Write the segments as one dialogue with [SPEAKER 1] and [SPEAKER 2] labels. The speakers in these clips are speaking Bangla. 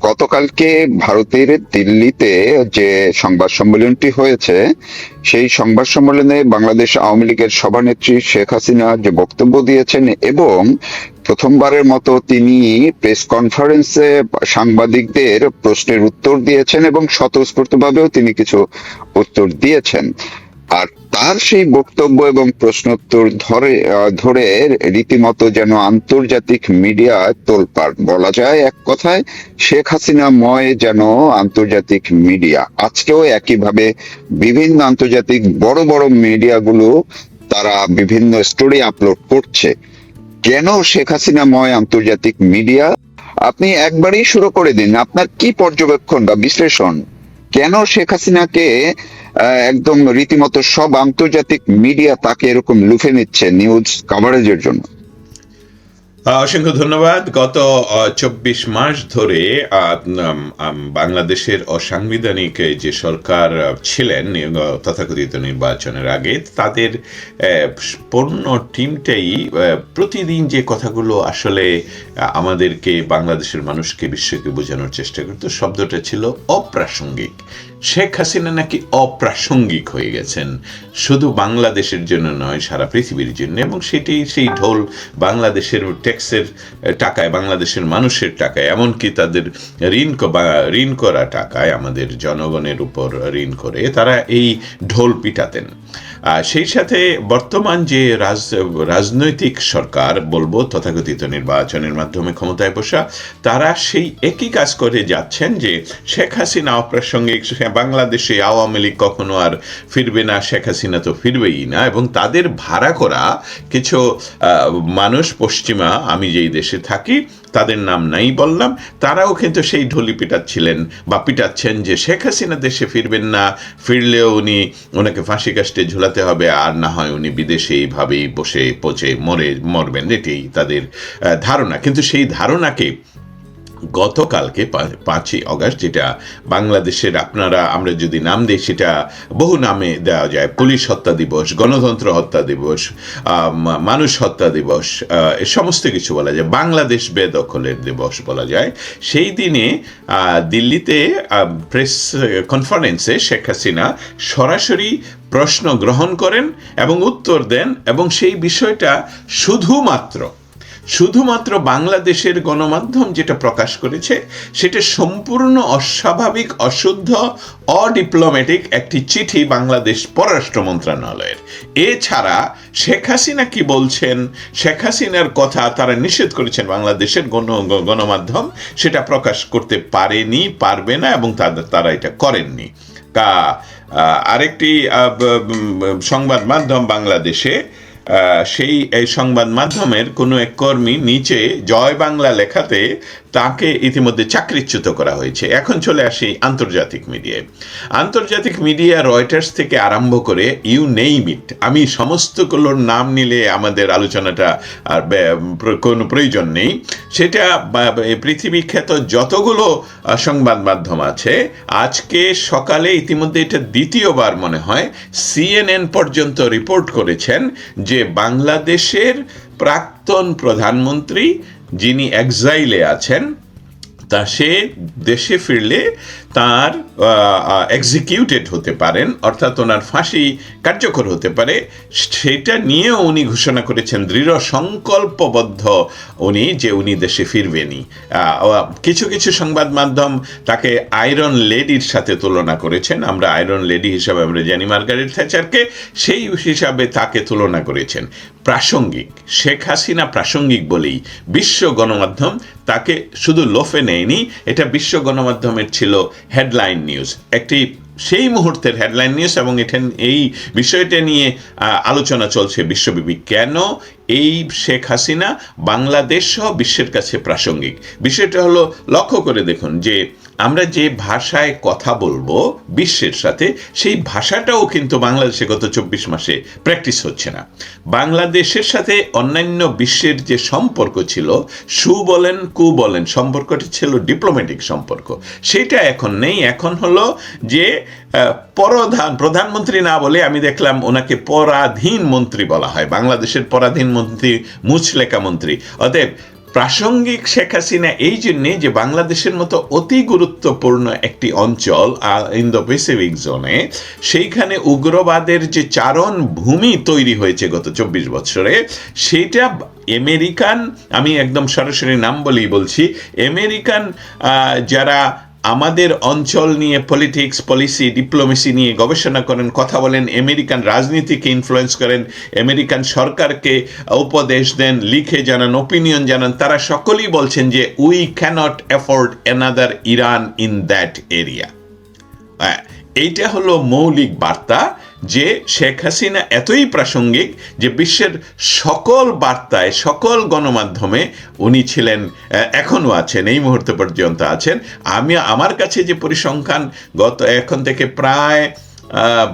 [SPEAKER 1] গতকালকে ভারতের দিল্লিতে যে সংবাদ সম্মেলনটি হয়েছে, সেই সংবাদ সম্মেলনে বাংলাদেশ আওয়ামী লীগের সভানেত্রী শেখ হাসিনা যে বক্তব্য দিয়েছেন এবং প্রথমবারের মতো তিনি প্রেস কনফারেন্সে সাংবাদিকদের প্রশ্নের উত্তর দিয়েছেন এবং স্বতঃস্ফূর্তভাবেও তিনি কিছু উত্তর দিয়েছেন। আর তার সেই বক্তব্য এবং প্রশ্নোত্তর ধরে রীতিমতো যেন আন্তর্জাতিক মিডিয়া তোলপাড়, বলা যায় এক কথায় শেখ হাসিনা ময় যেন আন্তর্জাতিক মিডিয়া। আজকেও একইভাবে বিভিন্ন আন্তর্জাতিক বড় বড় মিডিয়াগুলো তারা বিভিন্ন স্টোরি আপলোড করছে। কেন শেখ হাসিনা ময় আন্তর্জাতিক মিডিয়া? আপনি একবারই শুরু করে দিন, আপনার কি পর্যবেক্ষণ বা বিশ্লেষণ? কেন শেখ হাসিনাকে একদম রীতিমতো সব আন্তর্জাতিক মিডিয়া তাকে এরকম লুফে নিচ্ছে নিউজ কাভারেজের জন্য?
[SPEAKER 2] অসংখ্য ধন্যবাদ। গত 24 মাস ধরে বাংলাদেশের অসাংবিধানিক যে সরকার ছিলেন তথাকথিত নির্বাচনের আগে, তাদের পূর্ণ টিমটাই প্রতিদিন যে কথাগুলো আসলে আমাদেরকে, বাংলাদেশের মানুষকে, বিশ্বকে বোঝানোর চেষ্টা করত, শব্দটা ছিল অপ্রাসঙ্গিক। শেখ হাসিনা নাকি অপ্রাসঙ্গিক হয়ে গেছেন, শুধু বাংলাদেশের জন্য নয়, সারা পৃথিবীর জন্য। এবং সেই ঢোল বাংলাদেশের ট্যাক্সের টাকায়, বাংলাদেশের মানুষের টাকায়, এমনকি তাদের ঋণ করা টাকায়, আমাদের জনগণের উপর ঋণ করে তারা এই ঢোল পিটাতেন। সেই সাথে বর্তমান যে রাজনৈতিক সরকার বলবো, তথাকথিত নির্বাচনের মাধ্যমে ক্ষমতায় বসা, তারা সেই একই কাজ করে যাচ্ছেন যে শেখ হাসিনা অপ্রাসঙ্গিক, বাংলাদেশে আওয়ামী লীগ কখনো আর ফিরবে না, শেখ হাসিনা তো ফিরবেই না। এবং তাদের ভাড়া করা কিছু মানুষ, পশ্চিমা, আমি যেই দেশে থাকি তাদের নাম নাই বললাম, তারাও কিন্তু সেই ঢোলি পিটাচ্ছিলেন বা পিটাচ্ছেন যে শেখ হাসিনা দেশে ফিরবেন না, ফিরলেও ওনাকে ফাঁসি কাস্টে ঝুলাতে হবে, আর না হয় উনি বিদেশে এইভাবেই বসে পচে মরবেন। এটাই তাদের ধারণা। কিন্তু সেই ধারণাকে গতকালকে 5ই অগাস্ট, যেটা বাংলাদেশের, আমরা যদি নাম দিই সেটা বহু নামে দেওয়া যায়, পুলিশ হত্যা দিবস, গণতন্ত্র হত্যা দিবস, মানুষ হত্যা দিবস, এ সমস্ত কিছু বলা যায়, বাংলাদেশ বেদখলের দিবস বলা যায়। সেই দিনে দিল্লিতে প্রেস কনফারেন্সে শেখ হাসিনা সরাসরি প্রশ্ন গ্রহণ করেন এবং উত্তর দেন, এবং সেই বিষয়টা শুধুমাত্র বাংলাদেশের গণমাধ্যম যেটা প্রকাশ করেছে, সেটা সম্পূর্ণ অস্বাভাবিক, অশুদ্ধ, অডিপ্লোম্যাটিক একটি চিঠি বাংলাদেশ পররাষ্ট্র মন্ত্রণালয়ের। এছাড়া শেখ হাসিনা কি বলছেন, শেখ হাসিনার কথা তারা নিষেধ করেছেন, বাংলাদেশের গণমাধ্যম সেটা প্রকাশ করতে পারেনি, পারবে না, এবং তারা এটা করেননি। আরেকটি সংবাদ মাধ্যম বাংলাদেশে, এই সংবাদ মাধ্যমের কোনো এক কর্মী নিচে জয় বাংলা লেখাতে তাকে ইতিমধ্যে চাকরিচ্যুত করা হয়েছে। এখন চলে আসি আন্তর্জাতিক মিডিয়া, রয়টার্স থেকে আরম্ভ করে ইউ নেইম ইট, আমি সমস্তগুলোর নাম নিলে আমাদের আলোচনাটা আর কোনো প্রয়োজন নেই। সেটা পৃথিবী খ্যাত যতগুলো সংবাদ মাধ্যম আছে, আজকে সকালে ইতিমধ্যে এটা দ্বিতীয়বার মনে হয় CNN পর্যন্ত রিপোর্ট করেছেন যে বাংলাদেশের প্রাক্তন প্রধানমন্ত্রী, যিনি এক্সাইলে আছেন, তা সে দেশে ফিরলে তার এক্সিকিউটেড হতে পারেন, অর্থাৎ ওনার ফাঁসি কার্যকর হতে পারে। সেটা নিয়েও উনি ঘোষণা করেছেন, দৃঢ় সংকল্পবদ্ধ উনি, যে উনি দেশে ফিরবেনই। কিছু সংবাদ মাধ্যম তাকে আয়রন লেডির সাথে তুলনা করেছেন। আমরা আয়রন লেডি হিসাবে আমরা জানি মার্গারেট থ্যাচারকে, সেই হিসাবে তাকে তুলনা করেছেন। প্রাসঙ্গিক, শেখ হাসিনা প্রাসঙ্গিক বলেই বিশ্ব গণমাধ্যম তাকে শুধু লোফে নেয়নি, এটা বিশ্ব গণমাধ্যমের ছিল হেডলাইন নিউজ, একটি সেই মুহূর্তের হেডলাইন নিউজ। এবং এই বিষয়টা নিয়ে আলোচনা চলছে বিশ্বব্যাপী, কেন এই শেখ হাসিনা বাংলাদেশ সহ বিশ্বের কাছে প্রাসঙ্গিক। বিষয়টা হলো, লক্ষ্য করে দেখুন যে আমরা যে ভাষায় কথা বলবো বিশ্বের সাথে, সেই ভাষাটাও কিন্তু বাংলাদেশে গত 24 মাসে প্র্যাকটিস হচ্ছে না। বাংলাদেশের সাথে অন্যান্য বিশ্বের যে সম্পর্ক ছিল, বলেন কু বলেন, সম্পর্কটি ছিল ডিপ্লোম্যাটিক সম্পর্ক, সেটা এখন নেই। এখন হলো যে প্রধানমন্ত্রী না বলে আমি দেখলাম ওনাকে পরাধীন মন্ত্রী বলা হয়, বাংলাদেশের পরাধীন মন্ত্রী, মুচলেকা মন্ত্রী। অতএব প্রাসঙ্গিক শেখ হাসিনা এই জন্যে যে বাংলাদেশের মতো অতি গুরুত্বপূর্ণ একটি অঞ্চল ইন্দো প্যাসিফিক জোনে, সেইখানে উগ্রবাদের যে চারণ ভূমি তৈরি হয়েছে গত 24 বছরে, সেইটা আমেরিকান, আমি একদম সরাসরি নাম বলেই বলছি, আমেরিকান যারা আমাদের অঞ্চল নিয়ে পলিটিক্স, পলিসি, ডিপ্লোমেসি নিয়ে গবেষণা করেন, কথা বলেন, আমেরিকান রাজনীতিকে ইনফ্লুয়েন্স করেন, আমেরিকান সরকারকে উপদেশ দেন, লিখে জানান, ওপিনিয়ন জানান, তারা সকলেই বলছেন যে we can't afford another Iran in that area. এইটা হলো মৌলিক বার্তা, যে শেখ হাসিনা এতই প্রাসঙ্গিক যে বিশ্বের সকল বার্তায়, সকল গণমাধ্যমে উনি ছিলেন, এখনও আছেন, এই মুহূর্তে পর্যন্ত আছেন। আমার কাছে যে পরিসংখ্যান গত এখন থেকে প্রায়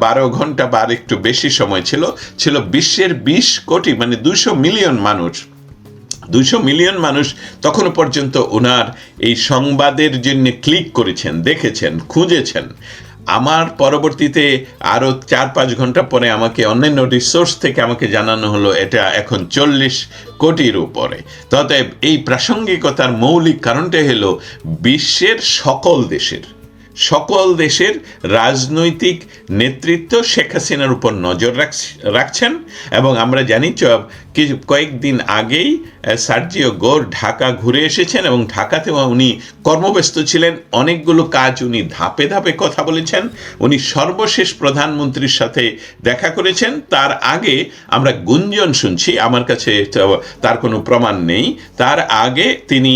[SPEAKER 2] 12 ঘন্টা বা একটু বেশি সময় ছিল বিশ্বের 20 কোটি, মানে 200 মিলিয়ন মানুষ তখনও পর্যন্ত ওনার এই সংবাদের জন্য ক্লিক করেছেন, দেখেছেন, খুঁজেছেন। আমার পরবর্তীতে আরও 4-5 ঘন্টা পরে আমাকে অন্যান্য রিসোর্স থেকে আমাকে জানানো হলো এটা এখন 40 কোটির উপরে। তবে এই প্রাসঙ্গিকতার মৌলিক কারণটা হলো বিশ্বের সকল দেশের রাজনৈতিক নেতৃত্ব শেখ হাসিনার উপর নজর রাখছেন। এবং আমরা জানি কয়েকদিন আগেই সার্জিও গোর ঢাকা ঘুরে এসেছেন এবং ঢাকাতে উনি কর্মব্যস্ত ছিলেন, অনেকগুলো কাজ উনি ধাপে ধাপে কথা বলেছেন। উনি সর্বশেষ প্রধানমন্ত্রীর সাথে দেখা করেছেন। তার আগে আমরা গুঞ্জন শুনছি, আমার কাছে তার কোনো প্রমাণ নেই, তার আগে তিনি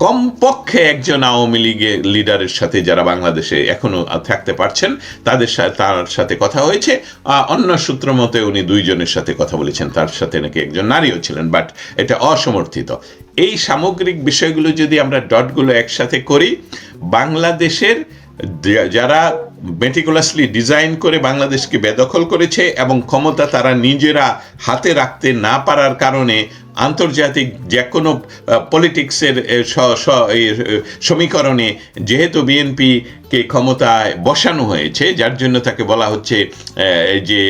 [SPEAKER 2] কমপক্ষে একজন আওয়ামী লীগের লিডারের সাথে, যারা বাংলাদেশে এখনো থাকতে পারছেন, তার সাথে কথা হয়েছে। অন্য সূত্র মতে উনি 2 জনের সাথে কথা বলেছেন, তার সাথে নাকি একজন নারীও ছিলেন, বাট এটা অসমর্থিত। এই সামগ্রিক বিষয়গুলো যদি আমরা ডটগুলো একসাথে করি, বাংলাদেশের যারা মেটিকুলাসলি ডিজাইন করে বাংলাদেশকে বেদখল করেছে এবং ক্ষমতা তারা নিজেরা হাতে রাখতে না পারার কারণে আন্তর্জাতিক যে কোনো পলিটিক্সের সমীকরণে যেহেতু বিএনপিকে ক্ষমতায় বসানো হয়েছে, যার জন্য তাকে বলা হচ্ছে যে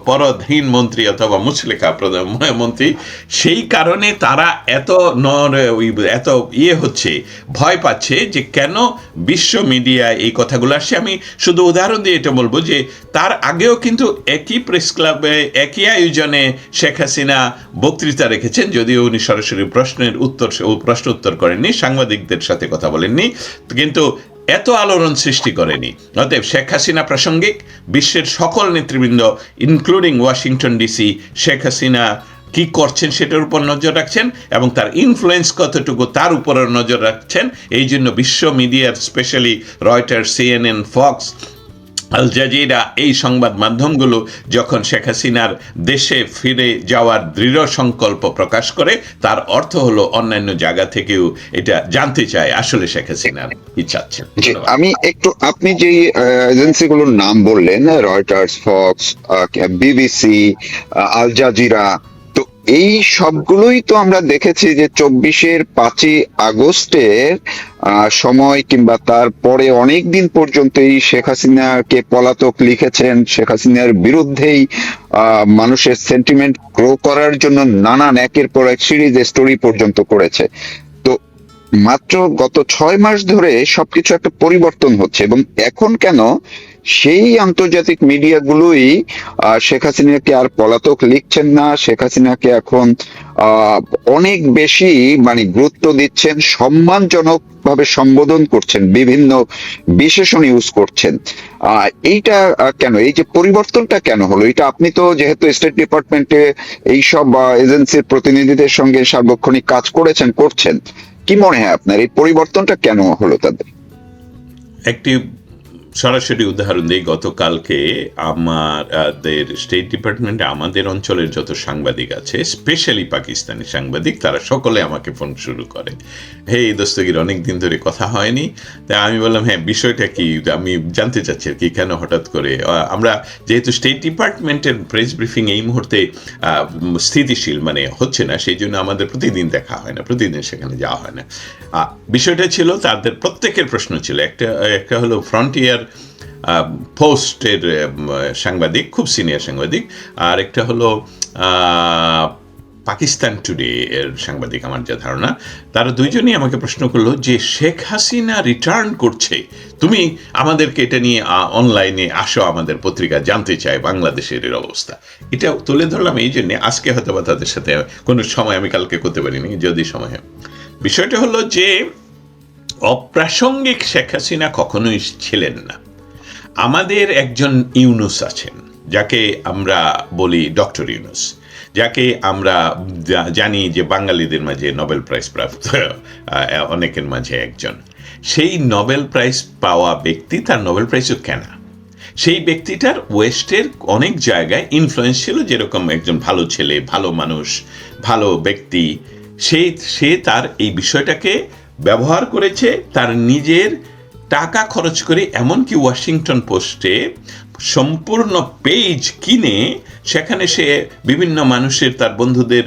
[SPEAKER 2] পরধীন মন্ত্রী অথবা মুচলেখা মন্ত্রী, সেই কারণে তারা এত হচ্ছে, ভয় পাচ্ছে যে কেন বিশ্ব মিডিয়ায় এই কথাগুলো আসছে। আমি শুধু উদাহরণ দিয়ে এটা বলবো যে তার আগেও কিন্তু একই প্রেস ক্লাবে, একই আয়োজনে শেখ হাসিনা বক্তৃতা রেখেছেন, যদিও উনি সরাসরি প্রশ্ন উত্তর করেননি, সাংবাদিকদের সাথে কথা বলেননি, কিন্তু এত আলোড়ন সৃষ্টি করেনি। অতএব শেখ হাসিনা প্রাসঙ্গিক, বিশ্বের সকল নেতৃবৃন্দ including Washington DC Sheikh Hasina কি করছেন সেটার উপর নজর রাখছেন এবং তার ইনফ্লুয়েন্স কতটুকু তার উপরে নজর রাখছেন। এই জন্য বিশ্ব মিডিয়ার, specially Reuters, CNN, Fox, Al Jazeera, এই সংবাদ মাধ্যমগুলো যখন শেখ হাসিনার দেশে ফিরে যাওয়ার দৃঢ় সংকল্প প্রকাশ করে, তার অর্থ হলো অন্যান্য জায়গা থেকেও এটা জানতে চায় আসলে শেখ হাসিনার কি চাচ্ছেন।
[SPEAKER 1] আমি একটু, আপনি যে এজেন্সিগুলোর নাম বললেন, Reuters, Fox, BBC, Al Jazeera, তো এই সবগুলোই তো আমরা দেখেছি যে 5ই আগস্টের সময় কিংবা তারপরে অনেক দিন পর্যন্তই শেখ হাসিনাকে পলাতক লিখেছেন, শেখ হাসিনার বিরুদ্ধেই মানুষের সেন্টিমেন্ট গ্রো করার জন্য নানান একের পর এক সিরিজ স্টোরি পর্যন্ত করেছে। তো মাত্র গত 6 মাস ধরে সবকিছু একটা পরিবর্তন হচ্ছে এবং এখন কেন সেই আন্তর্জাতিক মিডিয়াগুলোই শেখ হাসিনাকে আর পলাতক লিখছেন না, শেখ হাসিনাকে এখন অনেক বেশি গুরুত্ব দিচ্ছেন, সম্মানজনক ভাবে সম্বোধন করছেন, বিভিন্ন বিশেষণ ইউজ করছেন। এইটা কেন, এই যে পরিবর্তনটা কেন হলো? এটা আপনি তো যেহেতু স্টেট ডিপার্টমেন্টে এইসব এজেন্সির প্রতিনিধিদের সঙ্গে সার্বক্ষণিক কাজ করছেন, কি মনে হয় আপনার এই পরিবর্তনটা কেন হলো তাদের?
[SPEAKER 2] একটি সরাসরি উদাহরণ দিই, গতকালকে আমাদের স্টেট ডিপার্টমেন্টে আমাদের অঞ্চলের যত সাংবাদিক আছে, স্পেশালি পাকিস্তানি সাংবাদিক, তারা সকলে আমাকে ফোন শুরু করে, হে দস্তগীর, অনেকদিন ধরে কথা হয়নি। তাই আমি বললাম হ্যাঁ, বিষয়টা কি, আমি জানতে চাচ্ছি আর কি, কেন হঠাৎ করে। আমরা যেহেতু স্টেট ডিপার্টমেন্টের প্রেস ব্রিফিং এই মুহূর্তে স্থিতিশীল হচ্ছে না, সেই জন্য আমাদের প্রতিদিন দেখা হয় না, প্রতিদিন সেখানে যাওয়া হয় না। বিষয়টা ছিল, তাদের প্রত্যেকের প্রশ্ন ছিল, একটা হলো ফ্রন্টিয়ার পোস্টের সাংবাদিক, খুব সিনিয়র সাংবাদিক, আর একটা হলো পাকিস্তান টুডে এর সাংবাদিক, আমার যা ধারণা, তারা দুইজনই আমাকে প্রশ্ন করলো যে শেখ হাসিনা রিটার্ন করছে, তুমি আমাদেরকে এটা নিয়ে অনলাইনে আসো, আমাদের পত্রিকা জানতে চায় বাংলাদেশের এর অবস্থা। এটা তুলে ধরলাম এই জন্যে, আজকে হয়তো বা তাদের সাথে কোনো সময় আমি কালকে করতে পারিনি, যদি সময় হয়। বিষয়টা হলো যে অপ্রাসঙ্গিক শেখ হাসিনা কখনোই ছিলেন না। আমাদের একজন ইউনুস আছেন, যাকে আমরা বলি ডক্টর ইউনুস, যাকে আমরা জানি যে বাঙালিদের মাঝে নোবেল প্রাইজ প্রাপ্ত অনেকের মাঝে একজন। সেই নোবেল প্রাইজ পাওয়া ব্যক্তি, তার নোবেল প্রাইজও কেন, সেই ব্যক্তিটার ওয়েস্টের অনেক জায়গায় ইনফ্লুয়েন্স ছিল, যেরকম একজন ভালো ছেলে, ভালো মানুষ, ভালো ব্যক্তি, সে তার এই বিষয়টাকে ব্যবহার করেছে তার নিজের টাকা খরচ করে, এমনকি ওয়াশিংটন পোস্টে সম্পূর্ণ পেজ কিনে সেখানে সে বিভিন্ন মানুষের, তার বন্ধুদের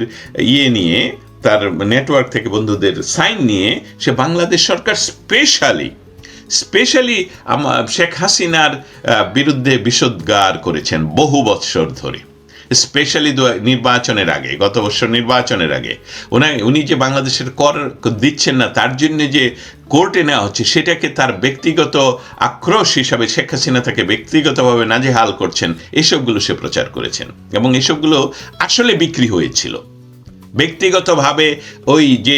[SPEAKER 2] নিয়ে, তার নেটওয়ার্ক থেকে বন্ধুদের সাইন নিয়ে সে বাংলাদেশ সরকার স্পেশালি শেখ হাসিনার বিরুদ্ধে বিষোদ্গার করেছেন বহু বৎসর ধরে, স্পেশালি নির্বাচনের আগে, গত বছর নির্বাচনের আগে উনি যে বাংলাদেশের কর দিচ্ছেন না, তার জন্য যে কোর্টে নেওয়া হচ্ছে, সেটাকে তার ব্যক্তিগত আক্রোশ হিসাবে শেখ হাসিনা তাকে ব্যক্তিগতভাবে নাজেহাল করছেন, এসবগুলো সে প্রচার করেছেন। এবং এসবগুলো আসলে বিক্রি হয়েছিল ব্যক্তিগতভাবে। ওই যে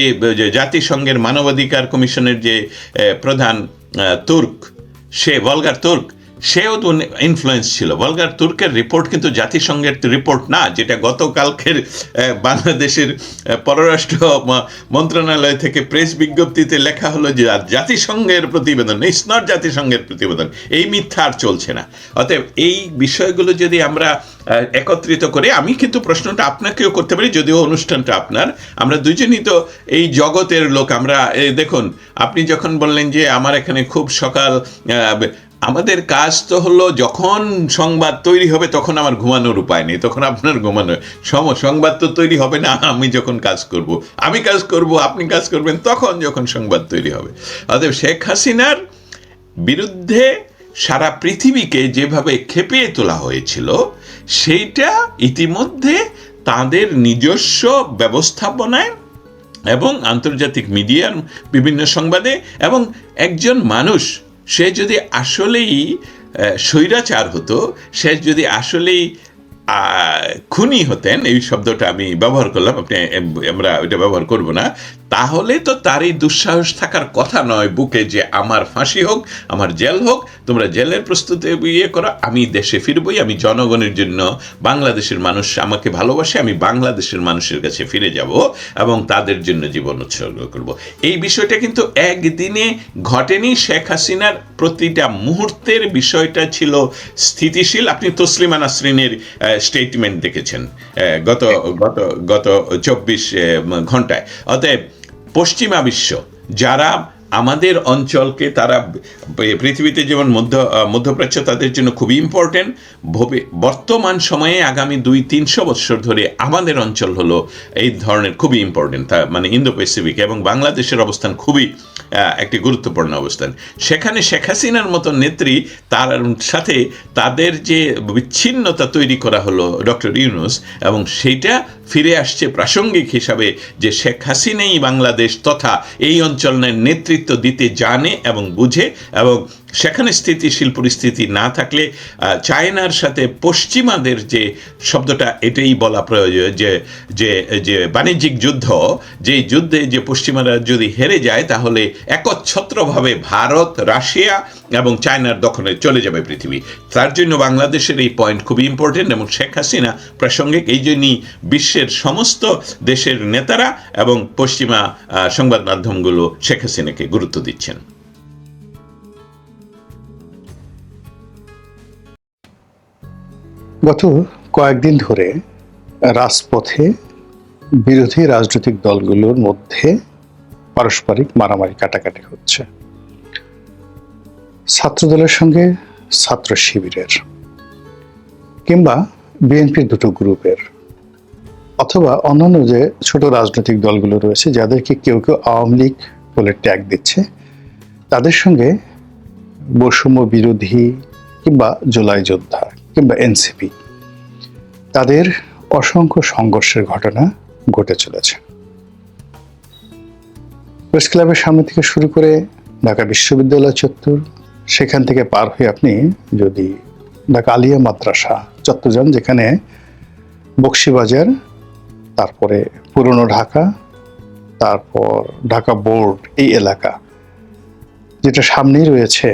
[SPEAKER 2] জাতিসংঘের মানবাধিকার কমিশনের যে প্রধান তুর্ক, সে ভলগার তুর্ক, সেও তো ইনফ্লুয়েন্স ছিল। ভলগার তুর্কের রিপোর্ট কিন্তু জাতিসংঘের রিপোর্ট না, যেটা গতকালকের বাংলাদেশের পররাষ্ট্র মন্ত্রণালয় থেকে প্রেস বিজ্ঞপ্তিতে লেখা হলো যে জাতিসংঘের প্রতিবেদন, ইটস নট জাতিসংঘের প্রতিবেদন। এই মিথ্যা আর চলছে না। অতএব এই বিষয়গুলো যদি আমরা একত্রিত করে, আমি কিন্তু প্রশ্নটা আপনাকেও করতে পারি, যদিও অনুষ্ঠানটা আপনার, আমরা দুজনই তো এই জগতের লোক। আমরা দেখুন, আপনি যখন বললেন যে আমার এখানে খুব সকাল, আমাদের কাজ তো হলো যখন সংবাদ তৈরি হবে তখন আমার ঘুমানোর উপায় নেই, তখন আপনার ঘুমানো সংবাদ তো তৈরি হবে না। আমি যখন কাজ করব, আমি কাজ করব, আপনি কাজ করবেন, তখন যখন সংবাদ তৈরি হবে। অতএব শেখ হাসিনার বিরুদ্ধে সারা পৃথিবীকে যেভাবে খেপিয়ে তোলা হয়েছিল, সেইটা ইতিমধ্যে তাদের নিজস্ব ব্যবস্থাপনায় এবং আন্তর্জাতিক মিডিয়ার বিভিন্ন সংবাদে, এবং একজন মানুষ, সে যদি আসলেই স্বৈরাচার হতো, সে যদি আসলেই খুনি হতেন, এই শব্দটা আমি ব্যবহার করলাম, আমরা ওইটা ব্যবহার করব না, তাহলে তো তার এই দুঃসাহস থাকার কথা নয় বুকে যে আমার ফাঁসি হোক, আমার জেল হোক, তোমরা জেলের প্রস্তুতি করো, আমি দেশে ফিরবই, আমি জনগণের জন্য, বাংলাদেশের মানুষ আমাকে ভালোবাসে, আমি বাংলাদেশের মানুষের কাছে ফিরে যাব এবং তাদের জন্য জীবন উৎসর্গ করব। এই বিষয়টা কিন্তু একদিনে ঘটেনি। শেখ হাসিনার প্রতিটা মুহূর্তের বিষয়টা ছিল স্থিতিশীল। আপনি তসলিমা নাসরিনের স্টেটমেন্ট দেখেছেন গত 24 ঘন্টায়। অতএব পশ্চিমা বিশ্ব, যারা আমাদের অঞ্চলকে, তারা পৃথিবীতে যেমন মধ্যপ্রাচ্য তাদের জন্য খুবই ইম্পর্টেন্ট, বর্তমান সময়ে আগামী 200-300 বছর ধরে আমাদের অঞ্চল হলো এই ধরনের খুবই ইম্পর্টেন্ট, মানে ইন্দো প্যাসিফিক, এবং বাংলাদেশের অবস্থান খুবই একটি গুরুত্বপূর্ণ অবস্থান। সেখানে শেখ হাসিনার মতো নেত্রী, তার সাথে তাদের যে বিচ্ছিন্নতা তৈরি করা হলো ডক্টর ইউনুস, এবং সেইটা ফিরে আসছে প্রাসঙ্গিক হিসাবে যে শেখ হাসিনাই বাংলাদেশ তথা এই অঞ্চলের নেতৃত্ব দিতে জানে এবং বুঝে, এবং সেখানে স্থিতিশীল পরিস্থিতি না থাকলে চায়নার সাথে পশ্চিমাদের যে শব্দটা, এটাই বলা প্রয়োজন যে যে যে বাণিজ্যিক যুদ্ধ, যেই যুদ্ধে যে পশ্চিমারা যদি হেরে যায়, তাহলে একচ্ছত্রভাবে ভারত, রাশিয়া এবং চায়নার দখলে চলে যাবে পৃথিবী। তার জন্য বাংলাদেশের এই পয়েন্ট খুবই ইম্পর্টেন্ট, এবং শেখ হাসিনা প্রাসঙ্গিক। এই জন্যই বিশ্বের সমস্ত দেশের নেতারা এবং পশ্চিমা সংবাদ মাধ্যমগুলো শেখ হাসিনাকে গুরুত্ব দিচ্ছেন।
[SPEAKER 3] গত কয়েকদিন ধরে রাজপথে বিরোধী রাজনৈতিক দলগুলোর মধ্যে পারস্পরিক মারামারি কাটাকাটি হচ্ছে। ছাত্রদলের সঙ্গে ছাত্র শিবিরের, কিংবা বিএনপির দুটো গ্রুপের, অথবা অন্যান্য যে ছোট রাজনৈতিক দলগুলো রয়েছে, যাদেরকে কেউ কেউ আওয়ামী লীগ বলে ট্যাগ দিচ্ছে, তাদের সঙ্গে বৈষম্য বিরোধী কিংবা জুলাই যোদ্ধা কিংবা এনসিপি, তাদের অসংখ্য সংঘর্ষের ঘটনা ঘটে চলেছে। প্রেস ক্লাবের সামনে থেকে শুরু করে ঢাকা বিশ্ববিদ্যালয় চত্বর, সেখান থেকে পার হয়ে আপনি যদি ঢাকা আলিয়া মাদ্রাসা চত্বর যান, যেখানে বকশীবাজার, তারপরে পুরনো ঢাকা, তারপর ঢাকা বোর্ড, এই এলাকা, যেটা সামনেই রয়েছে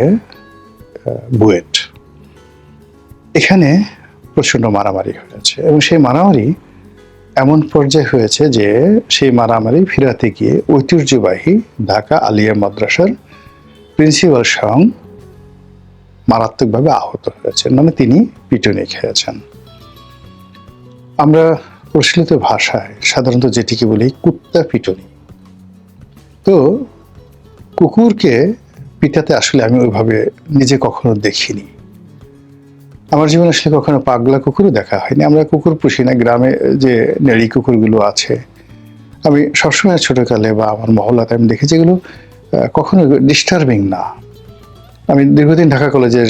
[SPEAKER 3] বুয়েট, এখানে প্রচন্ড মারামারি হয়েছে। এবং সেই মারামারি এমন পর্যায়ে হয়েছে যে সেই মারামারি ফিরাতে গিয়ে ঐতিহ্যবাহী ঢাকা আলিয়া মাদ্রাসার প্রিন্সিপাল স্বয়ং মারাত্মকভাবে আহত হয়েছেন, মানে তিনি পিটুনি খেয়েছেন। আমরা প্রচলিত ভাষায় সাধারণত যেটিকে বলি কুত্তা পিটুনি। তো কুকুরকে পিটাতে আসলে আমি ওইভাবে নিজে কখনো দেখিনি। আমার জীবনে আসলে কখনো পাগলা কুকুরও দেখা হয়নি। আমরা কুকুর পুষি না, গ্রামে যে নেড়ি কুকুরগুলো আছে, আমি সবসময় ছোটকালে বা আমার মহল্লাতে আমি দেখেছি এগুলো কখনো ডিস্টার্বিং না। আমি দীর্ঘদিন ঢাকা কলেজের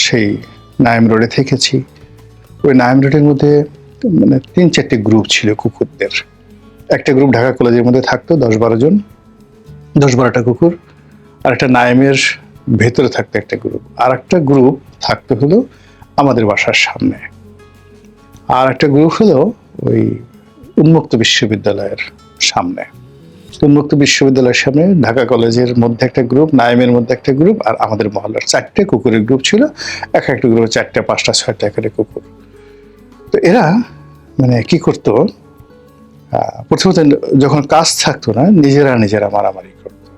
[SPEAKER 3] সেই নাইম রোডে থেকেছি। ওই নাইম রোডের মধ্যে মানে 3-4টি গ্রুপ ছিল কুকুরদের। একটা গ্রুপ ঢাকা কলেজের মধ্যে থাকতো 10-12 জন, 10-12টা কুকুর। আর একটা নাইমের ভেতরে থাকতো একটা গ্রুপ। আর একটা গ্রুপ থাকতো হলো আমাদের বাসার সামনে। আর একটা গ্রুপ হলো ওই উন্মুক্ত বিশ্ববিদ্যালয়ের সামনে। উন্মুক্ত বিশ্ববিদ্যালয়ের সামনে ঢাকা কলেজের মধ্যে একটা গ্রুপ, নাইমের মধ্যে একটা গ্রুপ, আর আমাদের মহল্লার 4টে কুকুরের গ্রুপ ছিল। একটা গ্রুপে 4টা, 5টা, 6টা করে কুকুর। তো এরা মানে কি করতো, প্রথমত যখন কাজ থাকতো না, নিজেরা মারামারি করতো,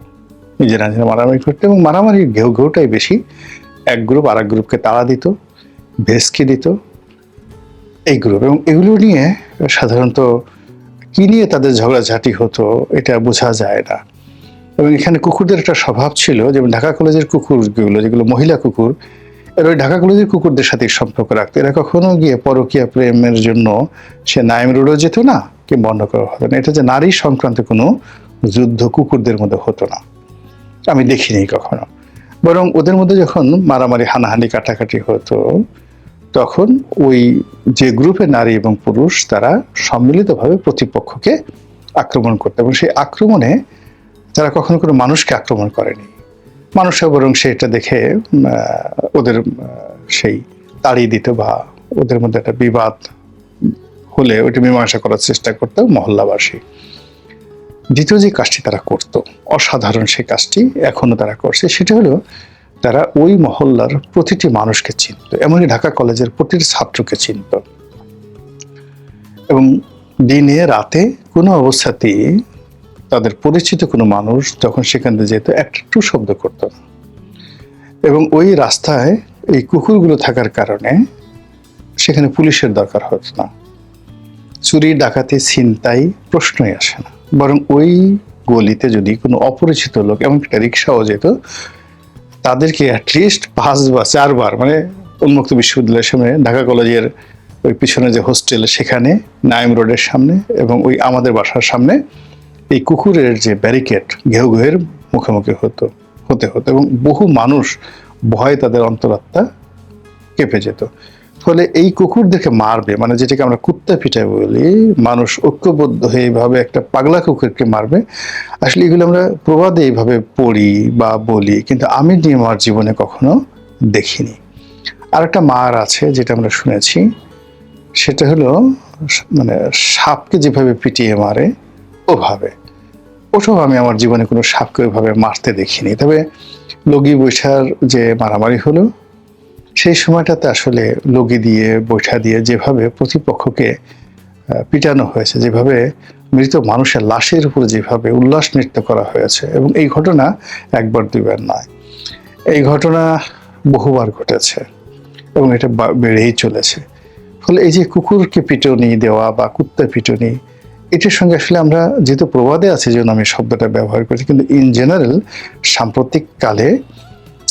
[SPEAKER 3] নিজেরা মারামারি করতো। এবং মারামারির ঘেউটাই বেশি। এক গ্রুপ আর এক গ্রুপকে তাড়া দিত, ভেস্কি দিত, এই গ্রুপ। এবং এগুলো নিয়ে সাধারণত কি নিয়ে তাদের ঝগড়াঝাটি হতো এটা বোঝা যায় না। এবং এখানে কুকুরদের একটা স্বভাব ছিল, যেমন ঢাকা কলেজের কুকুরগুলো, যেগুলো মহিলা কুকুর, এরা ওই ঢাকা কলেজের কুকুরদের সাথে সম্পর্ক রাখতো। এরা কখনো গিয়ে পরকীয়া প্রেমের জন্য সে নাইম রোডও যেত না, কি বন্ধ করা হতো না। এটা যে নারী সংক্রান্ত কোনো যুদ্ধ কুকুরদের মধ্যে হতো না, আমি দেখিনি কখনো। বরং ওদের মধ্যে যখন মারামারি, হানাহানি, কাটাকাটি হতো, তখন ওই যে গ্রুপে নারী এবং পুরুষ তারা সম্মিলিতভাবে প্রতিপক্ষকে আক্রমণ করতো। এবং সেই আক্রমণে তারা কখনো কোনো মানুষকে আক্রমণ করেনি। মানুষরা বরং সেটা দেখে ওদের সেই তাড়িয়ে দিত, বা ওদের মধ্যে একটা বিবাদ হলে ওইটা মীমাংসা করার চেষ্টা করতো মহল্লাবাসী। দ্বিতীয় যে কাজটি তারা করত, অসাধারণ সেই কাজটি এখনো তারা করছে, সেটা হলো তারা ওই মহল্লার প্রতিটি মানুষকে চিনত, এমনকি ঢাকা কলেজের প্রতিটি ছাত্রকে চিনত। এবং দিনে রাতে কোনো অবস্থাতেই তাদের পরিচিত কোনো মানুষ যখন সেখান থেকে যেত, একটু শব্দ করত না। এবং ওই রাস্তায় এই কুকুরগুলো থাকার কারণে সেখানে পুলিশের দরকার হতো না। চুরি, ডাকাতি, ছিনতাই প্রশ্নই আসে না। বরং ওই গলিতে যদি কোনো অপরিচিত লোক, এমন একটা রিক্সাও যেত, তাদেরকে অ্যাটলিস্ট 5 বা 4 বার, মানে উন্মুক্ত বিশ্ববিদ্যালয়ের সামনে, ঢাকা কলেজের ওই পিছনে যে হোস্টেল, সেখানে, নাইম রোডের সামনে এবং ওই আমাদের বাসার সামনে এই কুকুরের যে ব্যারিকেড, ঘেউঘেউয়ের মুখোমুখি হতে হতো। এবং বহু মানুষ ভয়ে তাদের অন্তরাত্মা কেঁপে যেত। ফলে এই কুকুরদেরকে মারবে, মানে যেটাকে আমরা কুত্তা পিটাই বলি, মানুষ ঐক্যবদ্ধ হয়ে এইভাবে একটা পাগলা কুকুরকে মারবে, আসলে এগুলো আমরা প্রবাদে এইভাবে পড়ি বা বলি, কিন্তু আমি আমার জীবনে কখনো দেখিনি। আর একটা মার আছে যেটা আমরা শুনেছি, সেটা হলো মানে সাপকে যেভাবে পিটিয়ে মারে ওভাবে। ওটাও আমি আমার জীবনে কোনো সাপকে ওইভাবে মারতে দেখিনি। তবে লগি বৈঠার যে মারামারি হলো, সেই সময়টাতে আসলে লগি দিয়ে, বৈঠা দিয়ে যেভাবে প্রতিপক্ষকে পিটানো হয়েছে, যেভাবে মৃত মানুষের লাশের উপরে যেভাবে উল্লাস নৃত্য করা হয়েছে, এবং এই ঘটনা 1বার 2বার নয়, এই ঘটনা বহুবার ঘটেছে এবং এটা বেড়েই চলেছে। ফলে এই যে কুকুরকে পিটুনি দেওয়া বা কুত্তা পিটুনি, এটার সঙ্গে আসলে আমরা যেহেতু প্রবাদে আছে, যেন আমি শব্দটা ব্যবহার করছি, কিন্তু ইন জেনারেল সাম্প্রতিক কালে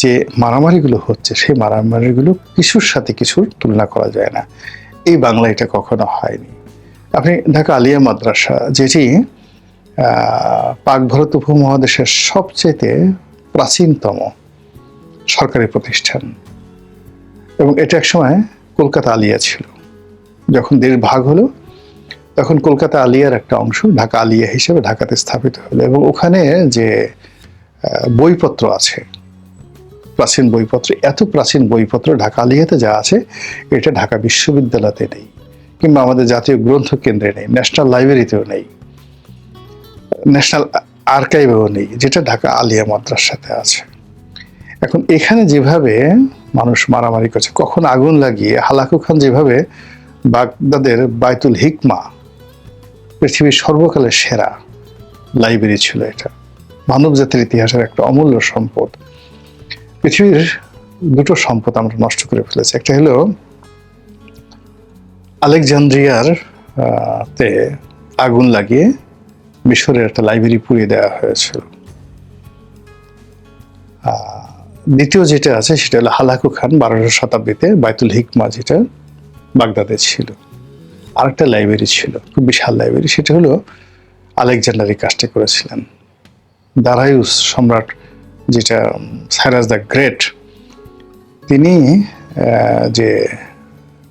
[SPEAKER 3] যে মারামারিগুলো হচ্ছে, সেই মারামারিগুলো কিছুর সাথে কিছুর তুলনা করা যায় না। এই বাংলা এটা কখনো হয়নি। আপনি ঢাকা আলিয়া মাদ্রাসা, যেটি পাক ভারত উপমহাদেশের সবচেয়ে প্রাচীনতম সরকারি প্রতিষ্ঠান, এবং এটা একসময় কলকাতা আলিয়া ছিল। যখন দেশ ভাগ হলো, তখন কলকাতা আলিয়ার একটা অংশ ঢাকা আলিয়া হিসেবে ঢাকাতে স্থাপিত হলো, এবং ওখানে যে বইপত্র আছে, প্রাচীন বইপত্র, এত প্রাচীন বইপত্র ঢাকা আলিয়াতে যা আছে এটা ঢাকা বিশ্ববিদ্যালয়তে নেই, কিংবা আমাদের জাতীয় গ্রন্থ কেন্দ্রে নেই, ন্যাশনাল লাইব্রেরিতেও নেই, ন্যাশনাল আর্কাইভেও নেই, যেটা ঢাকা আলিয়া মাদ্রাসাতে আছে। এখন এখানে যেভাবে মানুষ মারামারি করছে, কখন আগুন লাগিয়ে, হালাকু খান যেভাবে বাগদাদের বায়তুল হিকমা, পৃথিবীর সর্বকালের সেরা লাইব্রেরি ছিল, এটা মানব জাতির ইতিহাসের একটা অমূল্য সম্পদ। পৃথিবীর দুটো সম্পদ আমরা নষ্ট করে ফেলেছি। একটা হলো আলেকজান্দ্রিয়ার তে আগুন লাগিয়ে মিশরের একটা লাইব্রেরি পুড়িয়ে দেওয়া হয়েছিল। দ্বিতীয় যেটা আছে সেটা হলো হালাকু খান 12শো শতাব্দীতে বায়তুল হিকমা, যেটা বাগদাদে ছিল। আরেকটা লাইব্রেরি ছিল, খুব বিশাল লাইব্রেরি, সেটা হলো আলেকজান্ডারি কাজটা করেছিলেন দারায়ুস সম্রাট, যেটা সাইরাস দ্য গ্রেট, তিনি যে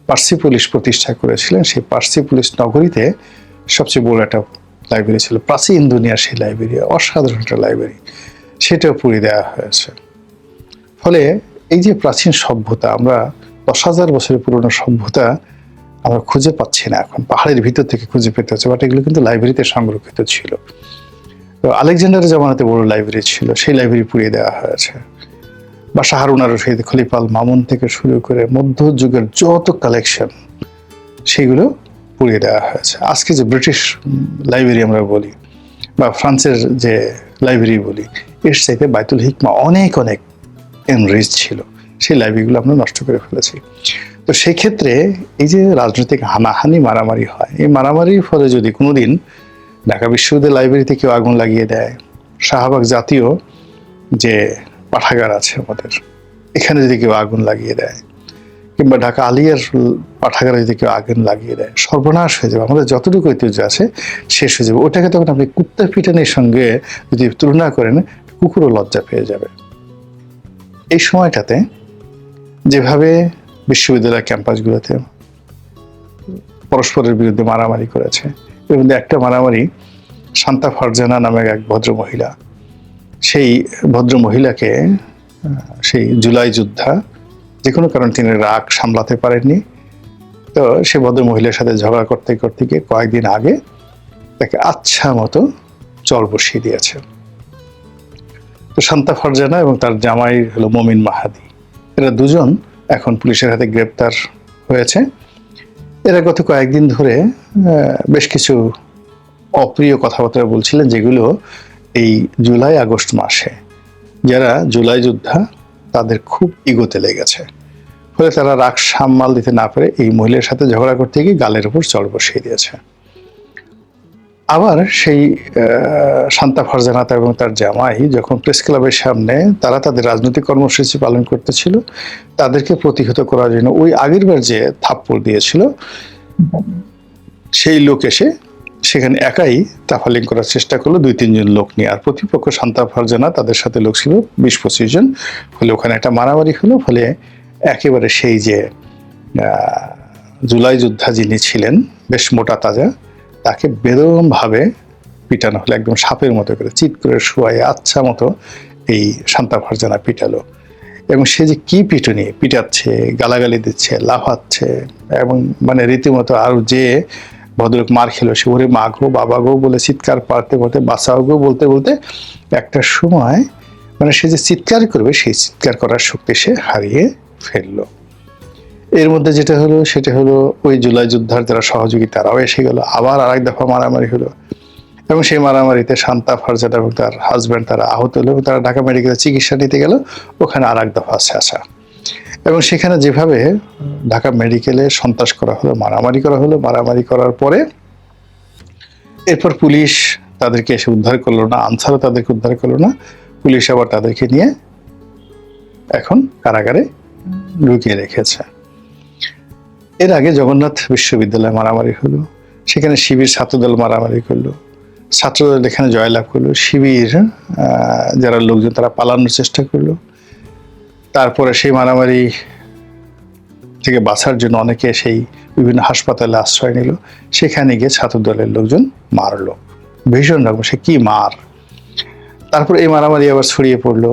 [SPEAKER 3] পার্সিপোলিস প্রতিষ্ঠা করেছিলেন, সেই পার্সিপোলিস নগরীতে সবচেয়ে বড় একটা লাইব্রেরি ছিল, প্রাচীন দুনিয়ার সেই লাইব্রেরি, অসাধারণ একটা লাইব্রেরি, সেটাও পুড়িয়ে দেওয়া হয়েছে। ফলে এই যে প্রাচীন সভ্যতা, আমরা 10,000 বছরের পুরনো সভ্যতা আমরা খুঁজে পাচ্ছি না, এখন পাহাড়ের ভিতর থেকে খুঁজে পেতে হচ্ছে, বাট এগুলো কিন্তু লাইব্রেরিতে সংরক্ষিত ছিল। তো আলেকজান্ডারের জামানাতে বড় লাইব্রেরি ছিল, সেই লাইব্রেরি পুড়িয়ে দেওয়া হয়েছে। বা হারুন আর রশিদ, খলিফা আল মামুন থেকে শুরু করে মধ্যযুগের যত কালেকশন, সেগুলো পুড়িয়ে দেওয়া হয়েছে। আজকে যে ব্রিটিশ লাইব্রেরি আমরা বলি, বা ফ্রান্সের যে লাইব্রেরি বলি, এর চাইতে বায়তুল হিকমা অনেক অনেক এনরিচ ছিল, সেই লাইব্রেরিগুলো আমরা নষ্ট করে ফেলেছি। তো সেই ক্ষেত্রে এই যে রাজনৈতিক হানাহানি, মারামারি হয়, এই মারামারির ফলে যদি কোনোদিন ঢাকা বিশ্ববিদ্যালয় লাইব্রেরিতে কেউ আগুন লাগিয়ে দেয়, শাহবাগ জাতীয় যে পাঠাগার আছে আমাদের, এখানে যদি কেউ আগুন লাগিয়ে দেয়, কিংবা ঢাকা আলিয়ার পাঠাগারে যদি কেউ আগুন লাগিয়ে দেয়, সর্বনাশ হয়ে যাবে, আমাদের যতটুকু ঐতিহ্য আছে শেষ হয়ে যাবে। ওটাকে তখন আপনি কুত্তা পিটানির সঙ্গে যদি তুলনা করেন, কুকুরও লজ্জা পেয়ে যাবে। এই সময়টাতে যেভাবে বিশ্ববিদ্যালয় ক্যাম্পাসগুলোতে পরস্পরের বিরুদ্ধে মারামারি করেছে, এর মধ্যে একটা মারামারি শান্তা ফারজানা নামে এক ভদ্রমহিলা, সেই ভদ্রমহিলাকে সেই জুলাই যোদ্ধা যে কোনো কারণে তিনি রাগ সামলাতে পারেননি, তো সে ভদ্রমহিলার সাথে ঝগড়া করতে করতে গিয়ে কয়েকদিন আগে তাকে আচ্ছা মতো চর বসিয়ে দিয়েছে। তো শান্তা ফারজানা এবং তার জামাই হলো মমিন মাহাদি, এরা দুজন এখন পুলিশের হাতে গ্রেপ্তার হয়েছে। এরা গত কয়েকদিন ধরে বেশ কিছু অপ্রিয় কথাবার্তা বলছিলেন, যেগুলো এই জুলাই আগস্ট মাসে যারা জুলাই যোদ্ধা তাদের খুব ইগোতে লেগেছে। ফলে তারা রাগ সামাল দিতে না পেরে এই মহিলার সাথে ঝগড়া করতে গিয়ে গালের উপর চড় বসিয়ে দিয়েছে। আবার সেই শান্তা ফারজানা এবং তার জামাই যখন প্রেস ক্লাবের সামনে তারা তাদের রাজনৈতিক কর্মসূচি পালন করতেছিল, তাদেরকে প্রতিহত করার জন্য ওই আগেরবার যে থাপ্পড় দিয়েছিল সেই লোক এসে সেখানে একাই তাফালিং করার চেষ্টা করলো 2-3 জন লোক নিয়ে, আর প্রতিপক্ষ শান্তা ফারজানা, তাদের সাথে লোক ছিল 20-25 জন। ফলে ওখানে একটা মারামারি হলো। ফলে একেবারে সেই যে জুলাই যোদ্ধা যিনি ছিলেন বেশ মোটা তাজা, তাকে বেদমভাবে পিটানো হলো, একদম সাপের মতো করে চিৎ করে শোয়াই আচ্ছা মতো এই শান্তা ফারজানা পিটালো। এবং সে যে কি পিটুনি, পিটাচ্ছে, গালাগালি দিচ্ছে, লাফাচ্ছে, এবং মানে রীতিমতো আর যে ভদ্রলোক মার খেলো সে ওরে মা গো বাবা গো বলে চিৎকার পারতে পারতে, বাঁচাও গো বলতে বলতে একটা সময় মানে সে যে চিৎকার করবে সেই চিৎকার করার শক্তি সে হারিয়ে ফেললো। এর মধ্যে যেটা হলো সেটা হলো ওই জুলাই যোদ্ধার যারা সহযোগী তারাও এসে গেল, আবার আরেক দফা মারামারি হলো, এবং সেই মারামারিতে শান্তা ফারজানা এবং তার হাজব্যান্ড তারা আহত হলো, তারা ঢাকা মেডিকেলে চিকিৎসা নিতে গেল, ওখানে আরেক দফা ছেঁচা। এবং সেখানে যেভাবে ঢাকা মেডিকেলে সন্ত্রাস করা হলো, মারামারি করা হলো, মারামারি করার পরে এরপর পুলিশ তাদেরকে এসে উদ্ধার করলো না, আনসারও তাদেরকে উদ্ধার করলো না, পুলিশ আবার তাদেরকে নিয়ে এখন কারাগারে ঢুকিয়ে রেখেছে। এর আগে জগন্নাথ বিশ্ববিদ্যালয়ে মারামারি হলো, সেখানে শিবির ছাত্রদল মারামারি করলো, ছাত্রদল এখানে জয়লাভ করলো, শিবির যারা লোকজন তারা পালানোর চেষ্টা করলো। তারপরে সেই মারামারি থেকে বাঁচার জন্য অনেকে সেই বিভিন্ন হাসপাতালে আশ্রয় নিল, সেখানে গিয়ে ছাত্র দলের লোকজন মারলো, ভীষণ রকম, সে কি মার। তারপর এই মারামারি আবার ছড়িয়ে পড়লো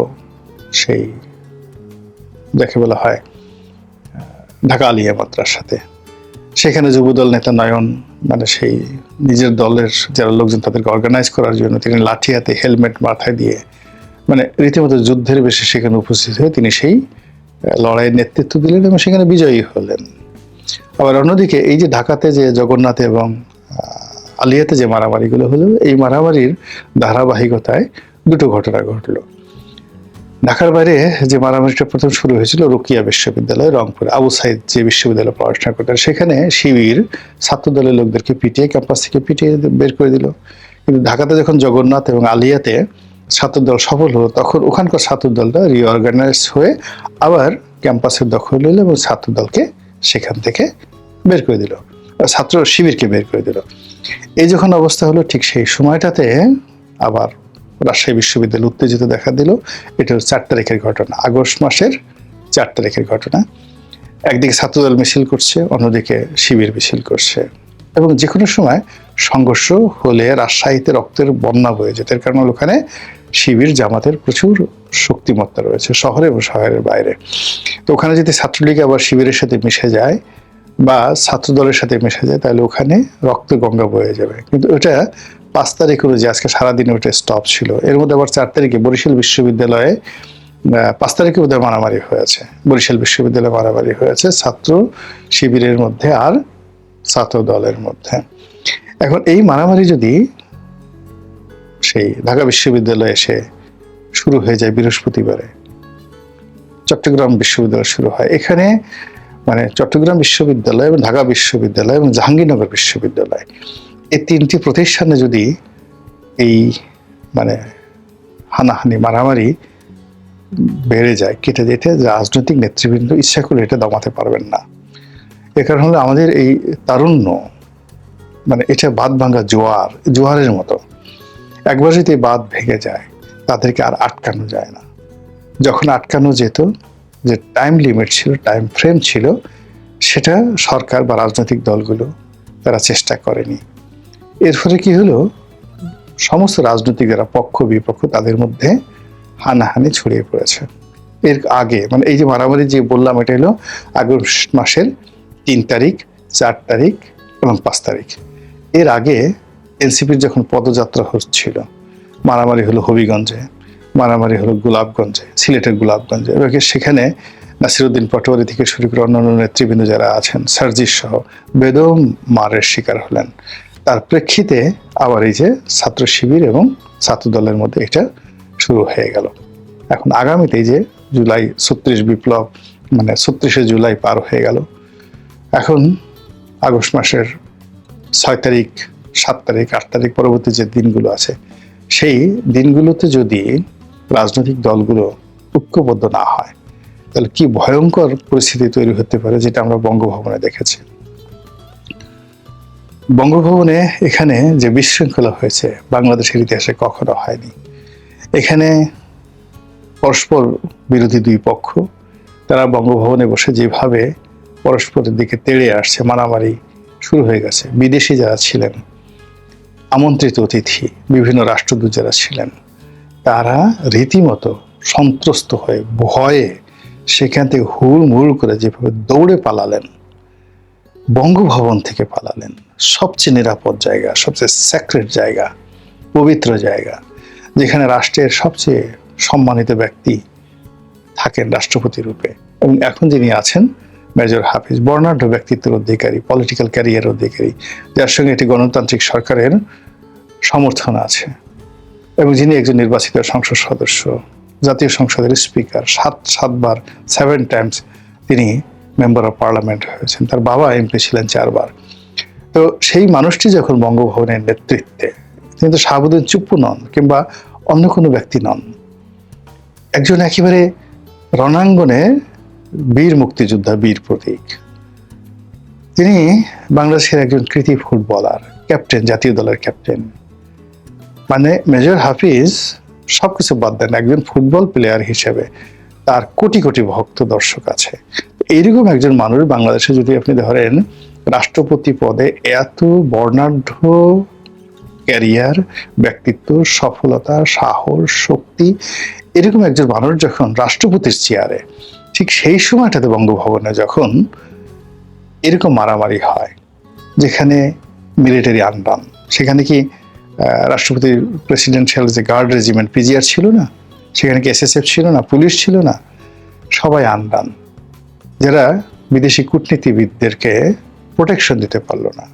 [SPEAKER 3] সেই যাকে বলা হয় ঢাকা আলিয়া মাদ্রাসাতে। সেখানে যুবদল নেতা নয়ন মানে সেই নিজের দলের যারা লোকজন তাদেরকে অর্গানাইজ করার জন্য তিনি লাঠি হাতে হেলমেট মাথায় দিয়ে মানে রীতিমতো যুদ্ধের বেশে সেখানে উপস্থিত হয়ে তিনি সেই লড়াইয়ের নেতৃত্ব দিলেন এবং সেখানে বিজয়ী হলেন। আবার অন্যদিকে এই যে ঢাকাতে যে জগন্নাথ এবং আলিয়াতে যে মারামারিগুলো হলো, এই মারামারির ধারাবাহিকতায় দুটো ঘটনা ঘটলো। ঢাকার বাইরে যে মারামারিটা প্রথম শুরু হয়েছিল রোকিয়া বিশ্ববিদ্যালয় রংপুরে, আবু সাইদ যে বিশ্ববিদ্যালয়ে পড়াশোনা করতেন, সেখানে শিবির ছাত্র দলের লোকদেরকে পিটিয়ে ক্যাম্পাস থেকে পিটিয়ে বের করে দিল। কিন্তু ঢাকাতে যখন জগন্নাথ এবং আলিয়াতে ছাত্রদল সফল হলো, তখন ওখানকার ছাত্রদলটা রিঅর্গানাইজ হয়ে আবার ক্যাম্পাসের দখল নিল এবং ছাত্রদলকে সেখান থেকে বের করে দিল, ছাত্র শিবিরকে বের করে দিল। এই যখন অবস্থা হলো, ঠিক সেই সময়টাতে আবার রাজশাহী বিশ্ববিদ্যালয় উত্তেজিত দেখা দিল। এটা 4 তারিখের ঘটনা, আগস্ট মাসের 4 তারিখের ঘটনা। একদিকে ছাত্রদল মিছিল করছে, অন্যদিকে শিবির মিছিল করছে, এবং যে কোনো সময় সংঘর্ষ হলে রাজশাহীতে রক্তের বন্যা বয়ে যেত। এর কারণ ওখানে শিবির জামাতের প্রচুর শক্তিমত্তা রয়েছে শহরে এবং শহরের বাইরে। তো ওখানে যদি ছাত্রলীগ আবার শিবিরের সাথে মিশে যায় বা ছাত্র দলের সাথে মিশে যায়, তাহলে ওখানে রক্ত গঙ্গা বয়ে যাবে। কিন্তু ওটা 5 তারিখ অনুযায়ী আজকে সারাদিন ওটা স্টপ ছিল। এর মধ্যে আবার 4 তারিখে বরিশাল বিশ্ববিদ্যালয়ে 5 তারিখে বোধহয় মারামারি হয়েছে, বরিশাল বিশ্ববিদ্যালয়ে মারামারি হয়েছে ছাত্র শিবিরের মধ্যে আর ছাত্র দলের মধ্যে। এখন এই মারামারি যদি সেই ঢাকা বিশ্ববিদ্যালয়ে এসে শুরু হয়ে যায় বৃহস্পতিবারে, চট্টগ্রাম বিশ্ববিদ্যালয় শুরু হয়, এখানে মানে চট্টগ্রাম বিশ্ববিদ্যালয় এবং ঢাকা বিশ্ববিদ্যালয় এবং জাহাঙ্গীরনগর বিশ্ববিদ্যালয়, এই 3টি প্রতিষ্ঠানে যদি এই মানে হানাহানি মারামারি বেড়ে যায়, কেটে যেতে রাজনৈতিক নেতৃবৃন্দ ইচ্ছা করে এটা দমাতে পারবেন না। এ কারণ হলো আমাদের এই তারুণ্য মানে এটা বাঁধ ভাঙা জোয়ারের মতো, একবার যদি বাঁধ ভেঙে যায় তাদেরকে আর আটকানো যায় না। যখন আটকানো যেত, যে টাইম লিমিট ছিল, টাইম ফ্রেম ছিল, সেটা সরকার বা রাজনৈতিক দলগুলো তারা চেষ্টা করেনি। এর ফলে কি হলো, সমস্ত রাজনৈতিক যারা পক্ষ বিপক্ষ তাদের মধ্যে হানাহানি ছড়িয়ে পড়েছে। এর আগে মানে এই যে মারামারি যে বললাম, এটা হলো আগস্ট মাসের 3 তারিখ, 4 তারিখ এবং 5 তারিখ। এর আগে এনসিপির যখন পদযাত্রা হচ্ছিল, মারামারি হলো হবিগঞ্জে, মারামারি হলো গোলাপগঞ্জে, সিলেটের গোলাপগঞ্জে, এবং সেখানে নাসিরউদ্দিন পাটোয়ারি থেকে শুরু করে অন্যান্য নেতৃবৃন্দ যারা আছেন, সার্জিস সহ বেদম মারের শিকার হলেন। তার প্রেক্ষিতে আবার এই যে ছাত্র শিবির এবং ছাত্র দলের মধ্যে এটা শুরু হয়ে গেল। এখন আগামীতে এই যে জুলাই 36 বিপ্লব মানে 36শে জুলাই পার হয়ে গেল, এখন আগস্ট মাসের 6 তারিখ, 7 তারিখ, 8 তারিখ পরবর্তী যে দিনগুলো আছে, সেই দিনগুলোতে যদি রাজনৈতিক দলগুলো ঐক্যবদ্ধ না হয়, তাহলে কি ভয়ঙ্কর পরিস্থিতি তৈরি হতে পারে, যেটা আমরা বঙ্গভবনে দেখেছি। বঙ্গভবনে এখানে যে বিশৃঙ্খলা হয়েছে বাংলাদেশের ইতিহাসে কখনো হয়নি। এখানে পরস্পর বিরোধী 2 পক্ষ তারা বঙ্গভবনে বসে যেভাবে পরস্পরের দিকে তেড়ে আসছে, মারামারি শুরু হয়ে গেছে। বিদেশি যারা ছিলেন, আমন্ত্রিত অতিথি, বিভিন্ন রাষ্ট্রদূত যারা ছিলেন, তারা রীতিমতো সন্ত্রস্ত হয়ে ভয়ে সেখান থেকে হুড়মুড় করে যেভাবে দৌড়ে পালালেন, বঙ্গভবন থেকে পালালেন, সবচেয়ে নিরাপদ জায়গা, সবচেয়ে স্যাক্রেড জায়গা, পবিত্র জায়গা, যেখানে রাষ্ট্রের সবচেয়ে সম্মানিত ব্যক্তি থাকেন রাষ্ট্রপতি রূপে, এবং এখন যিনি আছেন মেজর হাফিজ, বর্ণাঢ্য ব্যক্তিত্বের অধিকারী, পলিটিক্যাল ক্যারিয়ার অধিকারী, যার সঙ্গে একটি গণতান্ত্রিক সরকারের সমর্থন আছে, এবং যিনি একজন নির্বাচিত সংসদ সদস্য, জাতীয় সংসদের স্পিকার, 7 বার 7 টাইমস তিনি মেম্বার অফ পার্লামেন্ট হয়েছেন। তার বাবা এমপি ছিলেন 4 বার। তো সেই মানুষটি যখন বঙ্গভবনের নেতৃত্বে, তিনি তো শাহাবুদ্দিন চুপ্পু নন কিংবা অন্য কোনো ব্যক্তি নন, একজন একেবারে রণাঙ্গনে বীর মুক্তিযোদ্ধা, বীর প্রতীক। তিনি বাংলাদেশের একজন কৃতি ফুটবলার, ক্যাপ্টেন, জাতীয় দলের ক্যাপ্টেন। মানে মেজর হাফিজ সবকিছু বাদ দেন, একজন ফুটবল প্লেয়ার হিসেবে তার কোটি কোটি ভক্ত দর্শক আছে। এইরকম একজন মানুষ বাংলাদেশে যদি আপনি ধরেন রাষ্ট্রপতি পদে এত বর্ণাঢ্য ক্যারিয়ার, ব্যক্তিত্ব, সফলতা, সাহস, শক্তি, এরকম একজন মানুষ যখন রাষ্ট্রপতির চেয়ারে, ঠিক সেই সময়টাতে বঙ্গভবনে যখন এরকম মারামারি হয়, যেখানে মিলিটারি আনডান, সেখানে কি রাষ্ট্রপতির প্রেসিডেন্সিয়াল যে গার্ড রেজিমেন্ট পিজিআর ছিল না, সেখানে কি এসএসএফ ছিল না, পুলিশ ছিল না, সবাই আনডান, যারা বিদেশি কূটনীতিবিদদেরকে প্রোটেকশন দিতে পারলো না।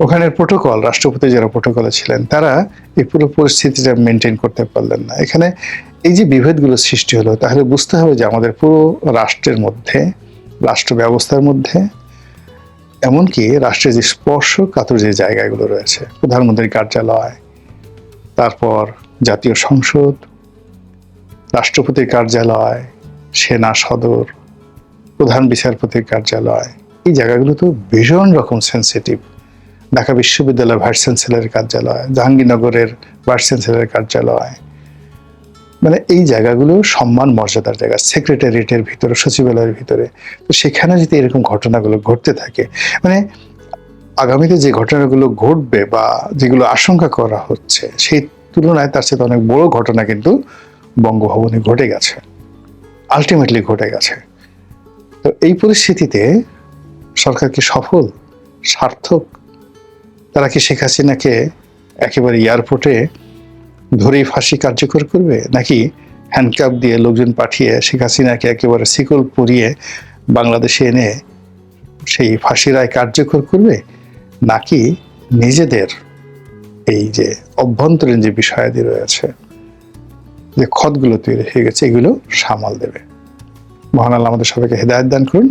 [SPEAKER 3] ওখানের প্রোটোকল, রাষ্ট্রপতি যারা প্রোটোকলে ছিলেন, তারা এই পুরো পরিস্থিতিটা মেনটেন করতে পারলেন না। এখানে এই যে বিভেদগুলো সৃষ্টি হলো, তাহলে বুঝতে হবে যে আমাদের পুরো রাষ্ট্রের মধ্যে, রাষ্ট্র ব্যবস্থার মধ্যে, এমনকি রাষ্ট্রের যে স্পর্শকাতর যে জায়গাগুলো রয়েছে, প্রধানমন্ত্রীর কার্যালয়, তারপর জাতীয় সংসদ, রাষ্ট্রপতির কার্যালয়, সেনা সদর, প্রধান বিচারপতির কার্যালয়, এই জায়গাগুলো তো ভীষণ রকম সেন্সিটিভ। ঢাকা বিশ্ববিদ্যালয়ের ভাইস চ্যান্সেলরের কার্যালয়, জাহাঙ্গীরনগরের ভাইস চ্যান্সেলরের কার্যালয়, মানে এই জায়গাগুলো সম্মান মর্যাদার জায়গা, সেক্রেটারিয়েটের ভিতরে, সচিবালয়ের ভিতরে। তো সেখানে যদি এরকম ঘটনাগুলো ঘটতে থাকে, মানে আগামীতে যে ঘটনাগুলো ঘটবে বা যেগুলো আশঙ্কা করা হচ্ছে, সেই তুলনায় তার সাথে অনেক বড় ঘটনা কিন্তু বঙ্গভবনে ঘটে গেছে, আলটিমেটলি ঘটে গেছে। তো এই পরিস্থিতিতে সরকার কি সফল, সার্থক? তারা কি শেখ হাসিনাকে একেবারে এয়ারপোর্টে ধরেই ফাঁসি কার্যকর করবে, নাকি হ্যান্ডকাপ দিয়ে লোকজন পাঠিয়ে শেখ হাসিনাকে একেবারে শিকল পরিয়ে বাংলাদেশে এনে সেই ফাঁসি রায় কার্যকর করবে, নাকি নিজেদের এই যে অভ্যন্তরীণ যে বিষয়াদি রয়েছে, যে ক্ষতগুলো তৈরি হয়ে গেছে, এগুলো সামাল দেবে? মহান আল্লাহ আমাদের সবাইকে হেদায়েত দান করুন।